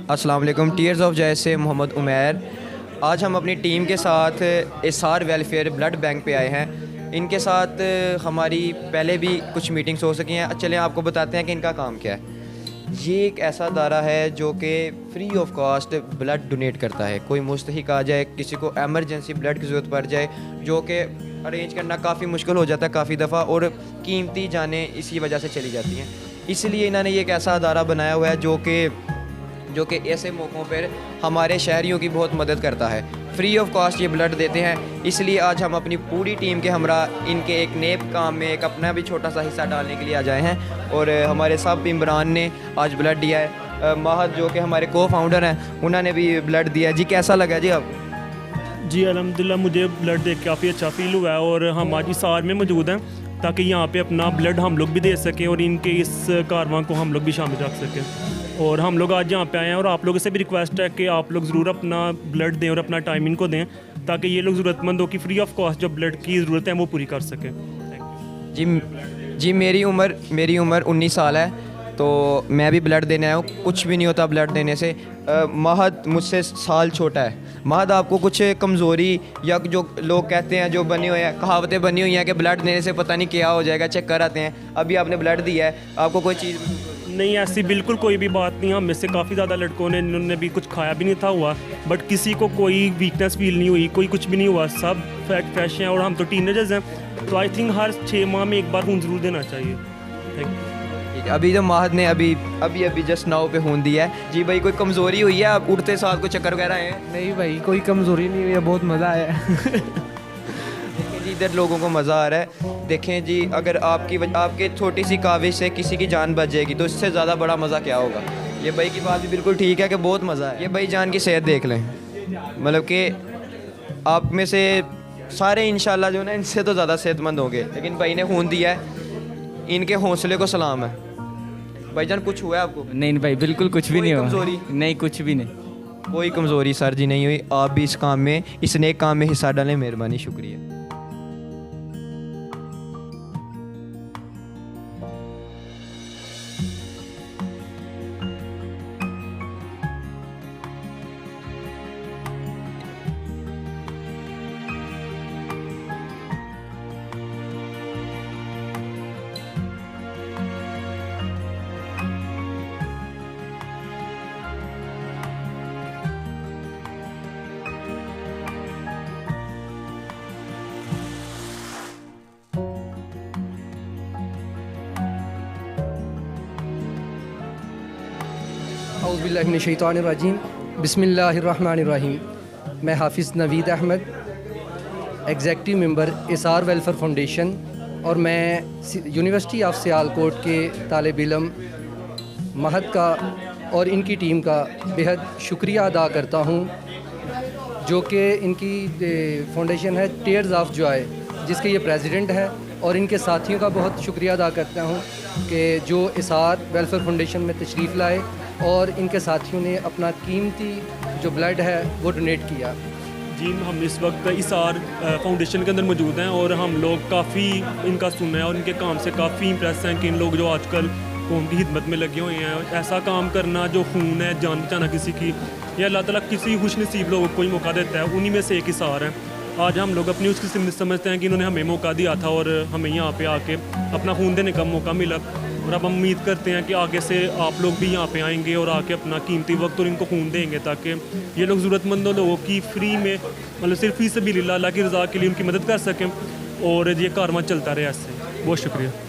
अस्सलाम वालेकुम। Tears of जय से मोहम्मद उमैर। आज हम अपनी टीम के साथ एसआर वेलफेयर ब्लड बैंक पे आए हैं। इनके साथ हमारी पहले भी कुछ मीटिंग्स हो सकी हैं। चलें आपको बताते हैं कि इनका काम क्या है। ये एक ऐसा अदारा है जो कि free of cost blood donate करता है। कोई मुस्तहिक आ जाए, किसी को एमरजेंसी ब्लड की ज़रूरत पड़ जाए, जो कि अरेंज करना काफ़ी मुश्किल हो जाता है काफ़ी दफ़ा, और कीमती जानें इसी वजह से चली जाती हैं। इसलिए इन्होंने ये एक ऐसा अदारा बनाया हुआ है जो कि ऐसे मौक़ों पर हमारे शहरियों की बहुत मदद करता है। फ्री ऑफ कॉस्ट ये ब्लड देते हैं। इसलिए आज हम अपनी पूरी टीम के हमरा इनके एक नेक काम में एक अपना भी छोटा सा हिस्सा डालने के लिए आ जाए हैं। और हमारे सब इमरान ने आज ब्लड दिया है। महद जो कि हमारे को फाउंडर हैं, उन्होंने भी ब्लड दिया है। जी कैसा लगा जी अब? जी अल्हम्दुलिल्लाह, मुझे ब्लड देख के काफ़ी अच्छा फील हुआ है। और हम आज इस आर में मौजूद हैं ताकि यहाँ पे अपना ब्लड हम लोग भी दे सकें और इनके इस कारवां को हम लोग भी शामिल रख सकें। और हम लोग आज यहाँ पे आए हैं और आप लोगों से भी रिक्वेस्ट है कि आप लोग ज़रूर अपना ब्लड दें और अपना टाइम इनको दें ताकि ये लोग ज़रूरतमंदों की फ्री ऑफ कॉस्ट जो ब्लड की ज़रूरत है वो पूरी कर सकें। जी मेरी उम्र 19 साल है, तो मैं भी ब्लड देने आया हूँ। कुछ भी नहीं होता ब्लड देने से। महद मुझसे साल छोटा है। महद, आपको कुछ कमज़ोरी या जो लोग कहते हैं, जो बनी हुई हैं, कहावतें बनी हुई हैं कि ब्लड देने से पता नहीं क्या हो जाएगा, चेक कर आते हैं। अभी आपने ब्लड दिया है, आपको कोई चीज़ नहीं, ऐसी बिल्कुल कोई भी बात नहीं। हम में से काफ़ी ज़्यादा लड़कों ने इन्होंने भी कुछ खाया भी नहीं था हुआ, बट किसी को कोई वीकनेस फील नहीं हुई, कोई कुछ भी नहीं हुआ। सब फैट फ्रेश हैं और हम तो टीनेजर्स हैं, तो आई थिंक हर 6 माह में एक बार खून ज़रूर देना चाहिए। Thank you. अभी जो महद ने अभी जस्ट नाव पे खून दिया है। जी भाई, कोई कमज़ोरी हुई है? आप उठते साथ कोई चक्कर वगैरह है? नहीं भाई, कोई कमज़ोरी नहीं हुई है, बहुत मज़ा आया है। जी, इधर लोगों को मज़ा आ रहा है। देखें जी, अगर आपके छोटी सी काविश से किसी की जान बच जाएगी तो इससे ज़्यादा बड़ा मज़ा क्या होगा। ये भाई की बात भी बिल्कुल ठीक है कि बहुत मज़ा है। ये भाई जान की सेहत देख लें, मतलब कि आप में से सारे इंशाल्लाह जो ना इनसे तो ज़्यादा सेहतमंद होंगे। लेकिन भाई ने खून दिया है, इनके हौसले को सलाम है। भाईजान, कुछ हुआ है आपको? नहीं भाई, बिल्कुल कुछ भी नहीं हुआ। कमज़ोरी? नहीं, कुछ भी नहीं। कोई कमज़ोरी सर जी नहीं हुई। आप भी इस काम में, इस नेक काम में हिस्सा डालें। मेहरबानी, शुक्रिया। औज़ुबिल्लाहिमिनश्शैतानिर्रजीम, बिस्मिल्लाहिर्रहमानिर्रहीम। मैं Hafiz Naveed Ahmed, executive member SR welfare foundation, और मैं यूनिवर्सिटी ऑफ सियालकोट के तालिब इल्म महद का और इनकी टीम का बेहद शुक्रिया अदा करता हूँ, जो कि इनकी फाउंडेशन है टीयर्स ऑफ जॉय, जिसके ये प्रेसिडेंट है। और इनके साथियों का बहुत शुक्रिया अदा करता हूँ कि जो एसआर वेलफेयर फाउंडेशन में तशरीफ़ लाए और इनके साथियों ने अपना कीमती जो ब्लड है वो डोनेट किया। जी, हम इस वक्त इसार फाउंडेशन के अंदर मौजूद हैं और हम लोग काफ़ी इनका सुना है और इनके काम से काफ़ी इम्प्रेस हैं कि इन लोग जो आजकल कौम की खिदमत में लगे हुए हैं। ऐसा काम करना, जो खून है, जान बचाना किसी की, या अल्लाह ताला किसी खुशनसीब लोगों को कोई मौका देता है, उन्हीं में से एक इसार है। आज हम लोग अपनी उसकी समझते हैं कि इन्होंने हमें मौका दिया था और हमें यहाँ पे आके अपना खून देने का मौका मिला। और अब हम उम्मीद करते हैं कि आगे से आप लोग भी यहाँ पे आएंगे और आके अपना कीमती वक्त और इनको खून देंगे, ताकि ये लोग ज़रूरतमंदों लोगों की फ्री में, मतलब सिर्फ फी सबिलिल्लाह, अल्लाह की रज़ा के लिए उनकी मदद कर सकें और ये कारवां चलता रहे ऐसे। बहुत शुक्रिया।